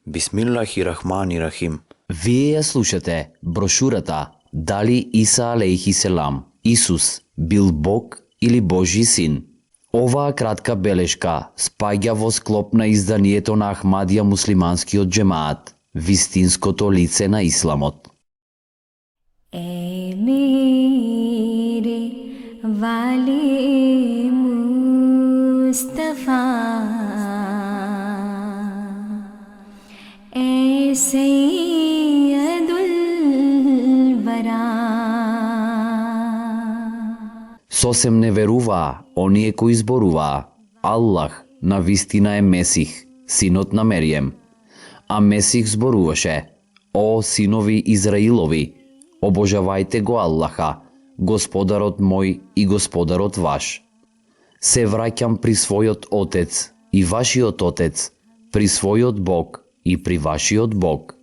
Бисмиллахи-рахмани-рахим. Вие ја слушате брошурата Дали Иса алейхи селам, Исус, бил Бог или Божи син? Оваа кратка белешка спаѓа во склоп на изданието на Ахмадија муслиманскиот джемаат, вистинското лице на исламот. ए मेरे वाले मुस्तफा ए सैयदुल वरा. Сосем не веруваа оние кои зборуваа Аллах на вистина е Месих, синот на Мерием. А Месих зборуваше: О синови Израилови, обожавајте го Аллаха, Господарот мој и Господарот ваш. Се враќам при својот Отец и вашиот Отец, при својот Бог и при вашиот Бог.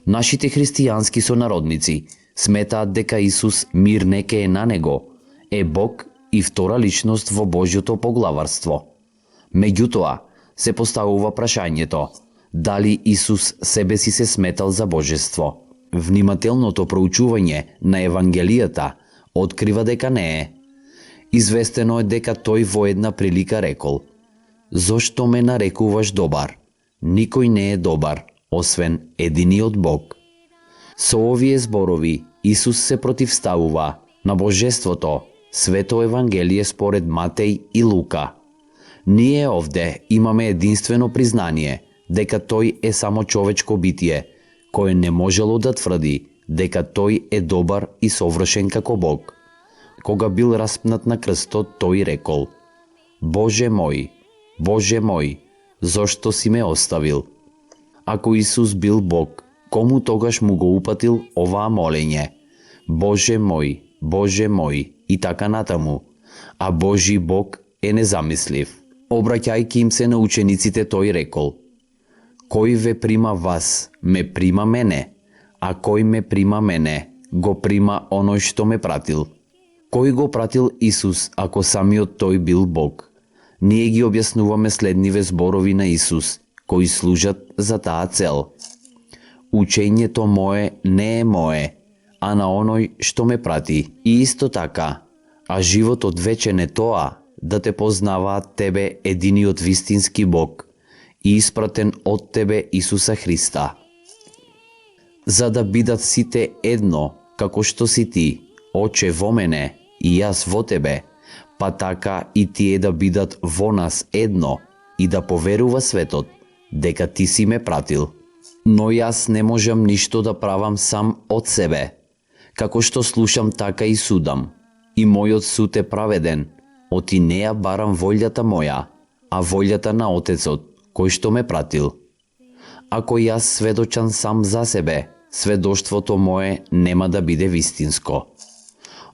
Нашите христијански сонародници сметаат дека Исус, мир нека е на него, е Бог и втора личност во Божјото поглаварство. Меѓутоа, се поставува прашањето, дали Исус себе си се сметал за божество? Внимателното проучување на Евангелијата открива дека не е. Известено е дека тој во една прилика рекол: Зошто ме нарекуваш добар? Никој не е добар, освен единиот Бог. Со овие зборови Исус се противставува на божеството, свето Евангелие според Матеј и Лука. Ние овде имаме единствено признание дека тој е само човечко битие, кој не можело да тврди дека тој е добар и совршен како Бог. Кога бил распнат на крстот, тој рекол: Боже мој, зошто си ме оставил? Ако Исус бил Бог, кому тогаш му го упатил оваа молење: Боже мој, и така натаму, а Божи Бог е незамислив. Обраќајќи им се на учениците, тој рекол: Кој ве прима вас, ме прима мене, а кој ме прима мене, го прима оној што ме пратил. Кој го пратил Исус, ако самиот тој бил Бог? Ние ги објаснуваме следниве зборови на Исус, кои служат за таа цел. Учењето мое не е мое, а на оној што ме прати. И исто така, а животот вечен е тоа, да те познаваат тебе единиот вистински Бог и испратен од тебе Исуса Христа. За да бидат сите едно, како што си ти, Оче во мене и јас во тебе, па така и тие да бидат во нас едно и да поверува светот дека ти си ме пратил. Но јас не можам ништо да правам сам од себе. Како што слушам, така и судам. И мојот суд е праведен, оти не ја барам волјата моја, а волјата на Отецот, кој што ме пратил. Ако јас сведочам сам за себе, сведоштвото мое нема да биде вистинско.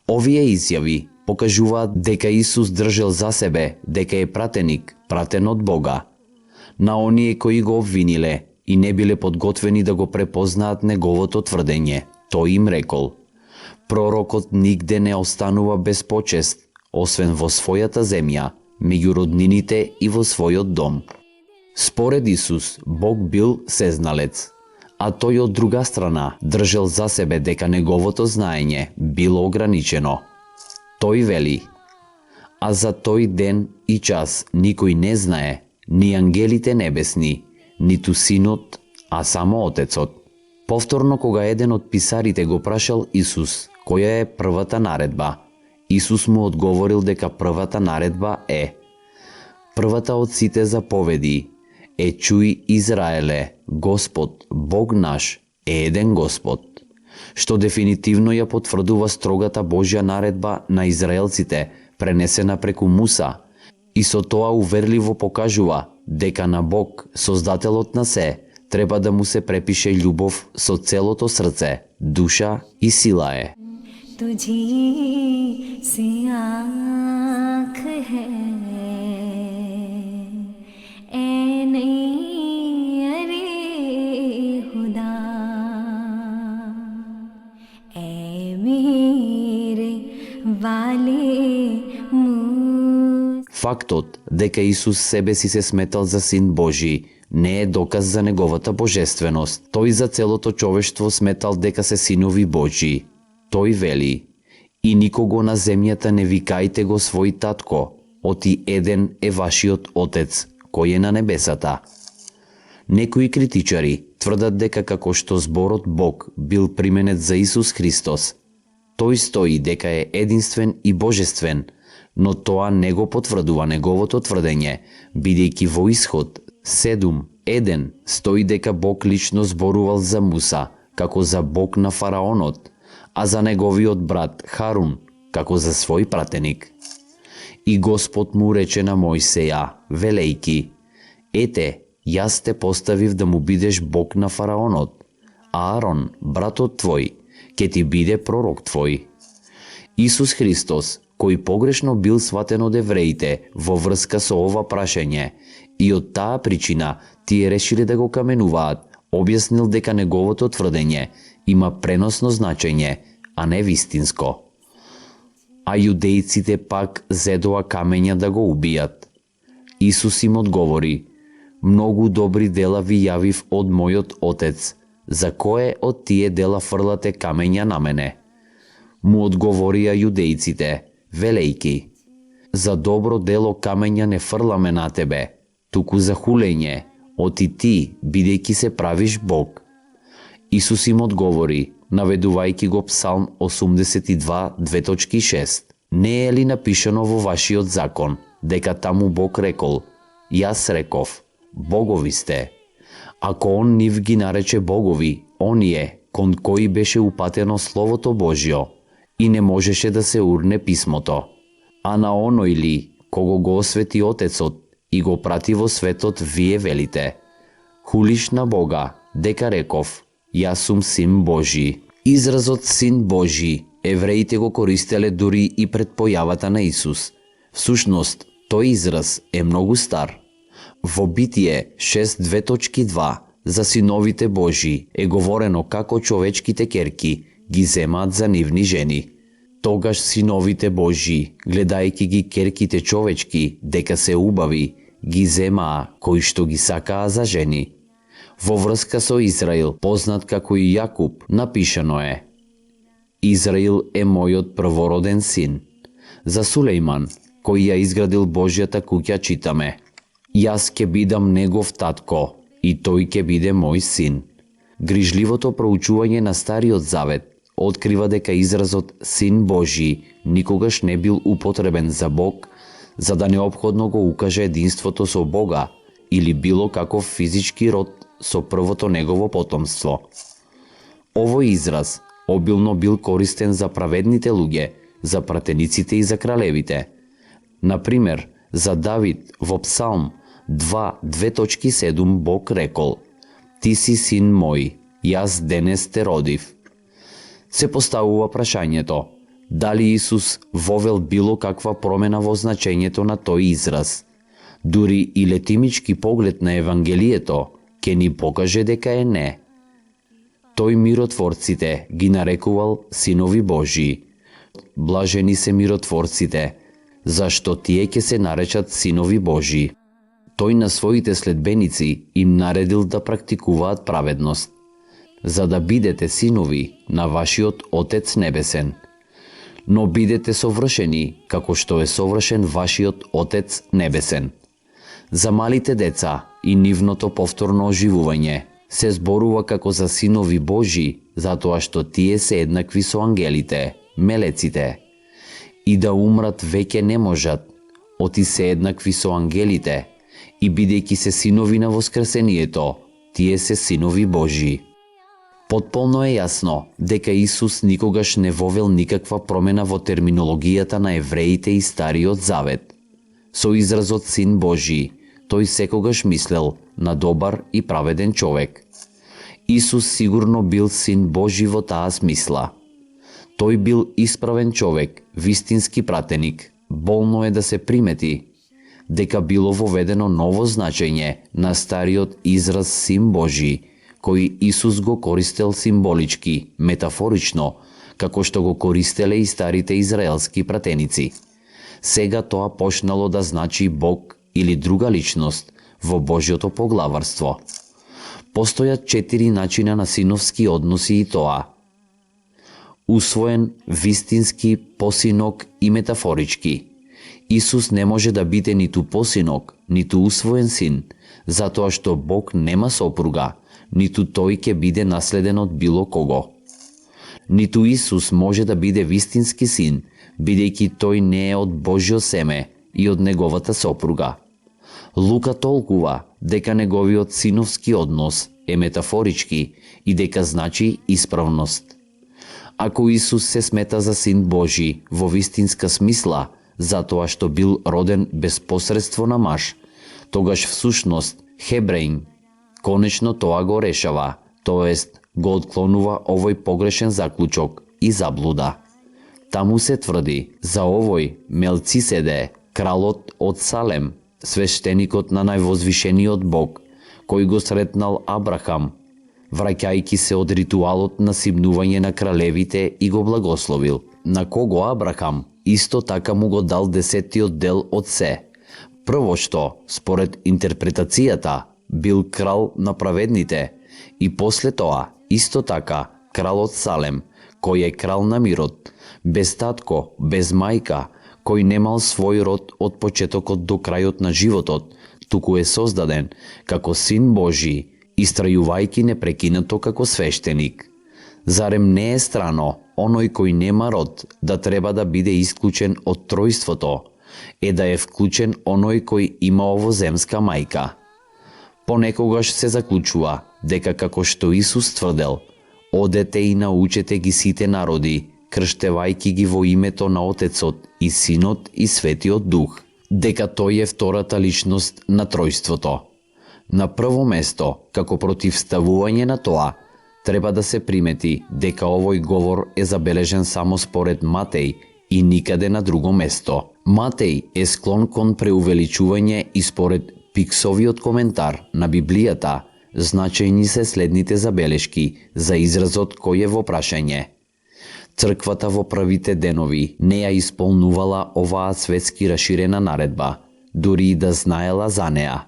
Овие изјави покажуваат дека Исус држел за себе дека е пратеник, пратен од Бога. На оние кои го обвиниле и не биле подготвени да го препознаат неговото тврдење, тој им рекол: Пророкот нигде не останува без почест, освен во својата земја, меѓу роднините и во својот дом. Според Исус, Бог бил сезналец, а тој од друга страна држел за себе дека неговото знаење било ограничено. Тој вели: А за тој ден и час никој не знае, ни ангелите небесни, ниту Синот, а само Отецот. Повторно, кога еден од писарите го прашал Исус која е првата наредба, Исус му одговорил дека првата наредба е: Првата од сите заповеди е: Чуј, Израеле, Господ, Бог наш е еден Господ, што дефинитивно ја потврдува строгата Божја наредба на израелците, пренесена преку Муса, и со тоа уверливо покажува дека на Бог, Создателот на се, треба да му се препише љубов со целото срце, душа и сила е. तुझी से आँख है ए नहीं अरे खुदा ए मेरे वाले Фактот дека Исус себе си се сметал за Син Божи не е доказ за неговата божественост. Тој за целото човештво сметал дека се синови Божии. Тој вели: и никого на земјата не викајте го свој татко, оти еден е вашиот Отец, кој е на небесата. Некои критичари тврдат дека како што зборот Бог бил применет за Исус Христос, тој стои дека е единствен и божествен, но тоа не го потврдува неговото тврдење, бидејќи во Исход 7:1 стои дека Бог лично зборувал за Муса како за Бог на фараонот, а за неговиот брат Харун како за свој пратеник. И Господ му рече на Мојсеја, велејки: ете, јас те поставив да му бидеш Бог на фараонот, а Арон, братот твој, ќе ти биде пророк твој. Исус Христос, кој погрешно бил сватен од евреите во врска со ова прашање, и од таа причина тие решили да го каменуваат, објаснил дека неговото тврдење има преносно значење, а не вистинско. А јудејците пак зедоа камења да го убијат. Исус им одговори: многу добри дела ви јавив од мојот Отец, за кое од тие дела фрлате камења на мене? Му одговорија јудејците, велејки: за добро дело камења не фрламе на тебе, туку за хулење, оти ти, бидејќи се правиш Бог. Исус им одговори, наведувајќи го Псалм 82:2.6. Не е ли напишано во вашиот закон, дека таму Бог рекол: јас реков, богови сте? Ако он нив ги нарече богови, оние кон кои беше упатено Словото Божјо, и не можеше да се урне писмото. А на оној ли, кого го освети Отецот и го прати во светот, вие велите: хулиш на Бога, дека реков: јас сум син Божи. Изразот син Божи евреите го користеле дури и пред појавата на Исус. Всушност, тој израз е многу стар. Во Битие 6:2 за синовите Божи е говорено како човечките ќерки ги земаат за нивни жени. Тогаш синовите Божи, гледајќи ги ќерките човечки дека се убави, ги земаа кои што ги сакаа за жени. Во врска со Израил, познат како и Јакуб, напишано е: Израил е мојот првороден син. За Сулејман, кој ја изградил Божјата куќа, читаме: јас ќе бидам негов татко и тој ќе биде мој син. Грижливото проучување на Стариот Завет открива дека изразот син Божи никогаш не бил употребен за Бог, за да неопходно го укаже единството со Бога или било каков физички род со првото негово потомство. Овој израз обилно бил користен за праведните луѓе, за пратениците и за кралевите. Например, за Давид во Псалм 2:2.7 Бог рекол: ти си син мој, јас денес те родив. Се поставува прашањето: дали Исус вовел било каква промена во значењето на тој израз? Дури и летимички поглед на Евангелието ќе ни покаже дека е не. Тој миротворците ги нарекувал синови Божии. Блажени се миротворците, зашто тие ќе се наречат синови Божии. Тој на своите следбеници им наредил да практикуваат праведност, за да бидете синови на вашиот Отец Небесен. Но бидете совршени, како што е совршен вашиот Отец Небесен. За малите деца и нивното повторно оживување се зборува како за синови Божи, затоа што тие се еднакви со ангелите, мелеците. И да умрат веќе не можат, оти се еднакви со ангелите, и бидејќи се синови на воскресението, тие се синови Божи. Потполно е јасно дека Исус никогаш не вовел никаква промена во терминологијата на евреите и Стариот Завет. Со изразот син Божи, тој секогаш мислел на добар и праведен човек. Исус сигурно бил син Божи во таа смисла. Тој бил исправен човек, вистински пратеник. Болно е да се примети дека било воведено ново значење на стариот израз син Божи, кој Исус го користел символички, метафорично, како што го користеле и старите израелски пратеници. Сега тоа почнало да значи Бог или друга личност во Божјото поглаварство. Постојат 4 начина на синовски односи и тоа: усвоен, вистински, посинок и метафорички. Исус не може да биде ниту посинок, ниту усвоен син, затоа што Бог нема сопруга, ниту тој ќе биде наследен од било кого. Ниту Исус може да биде вистински син, бидејќи тој не е од Божјо семе и од неговата сопруга. Лука толкува дека неговиот синовски однос е метафорички и дека значи исправност. Ако Исус се смета за син Божи во вистинска смисла, затоа што бил роден без посредство на маж, тогаш всушност Хебреин конечно тоа го решава, тоест го отклонува овој погрешен заклучок и заблуда. Таму се тврди за овој Мелциседе, кралот од Салем, свештеникот на највозвишениот Бог, кој го сретнал Абрахам, враќајќи се од ритуалот на симнување на кралевите и го благословил, на кого Абрахам исто така му го дал 10-тиот дел од се. Прво што, според интерпретацијата, бил крал на праведните и после тоа, исто така, кралот Салем, кој е крал на мирот, без татко, без мајка, кој немал свој род од почетокот до крајот на животот, туку е создаден како син Божи, истрајувајќи непрекинато како свештеник. Зарем не е страно оној кој нема род да треба да биде исклучен од тројството, е да е вклучен оној кој има овоземска мајка. Понекогаш се заклучува дека како што Исус тврдел: одете и научете ги сите народи, крштевајќи ги во името на Отецот и Синот и Светиот Дух, дека тој е втората личност на тројството. На прво место, како противставување на тоа, треба да се примети дека овој говор е забележен само според Матеј и никаде на друго место. Матеј е склон кон преувеличување и според Пиксовиот коментар на Библијата значајни се следните забелешки за изразот кој е во прашање. Црквата во првите денови не ја исполнувала оваа светски раширена наредба, дури и да знаела за неа.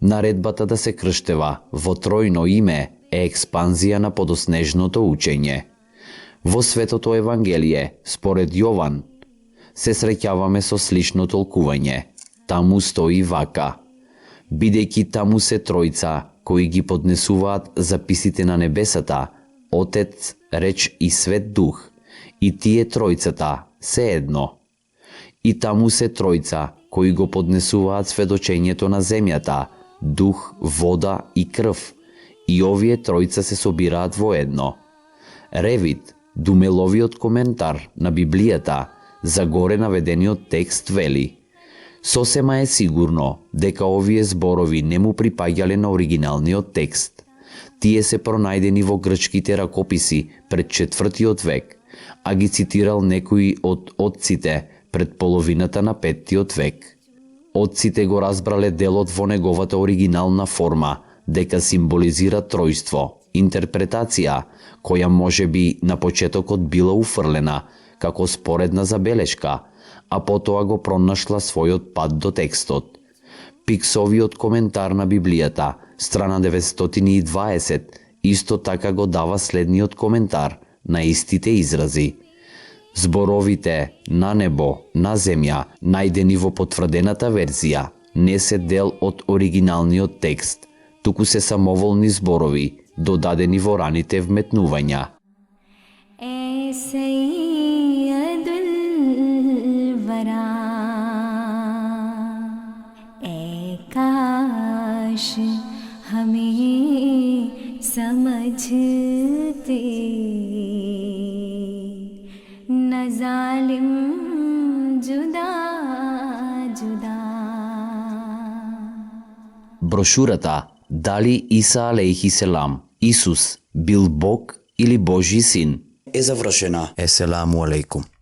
Наредбата да се крштева во тројно име е експанзија на подоснежното учење. Во Светото Евангелие, според Јован, се среќаваме со слично толкување. Таму стои вака: бидејќи таму се тројца кои ги поднесуваат записите на небесата, Отец, Реч и Свет Дух, и тие тројцата се едно. И таму се тројца кои го поднесуваат сведочењето на земјата, дух, вода и крв, и овие тројца се собираат во едно. Ревит, думеловиот коментар на Библијата за горе наведениот текст вели: сосема е сигурно дека овие зборови не му припаѓале на оригиналниот текст. Тие се пронајдени во грчките ракописи пред 4 век, а ги цитирал некои од отците пред половината на 5 век. Отците го разбрале делот во неговата оригинална форма, дека символизира тројство, интерпретација, која може би на почетокот била уфрлена како споредна забелешка, а потоа го пронашла својот пат до текстот. Пиксовиот коментар на Библијата, страна 920, исто така го дава следниот коментар на истите изрази. Зборовите на небо, на земја, најдени во потврдената верзија, не се дел од оригиналниот текст, туку се самоволни зборови, додадени во раните вметнувања. Брошурата "Дали Иса алейхи селам, Исус бил Бог или Божи син" е завршена. Еселаму алейкум.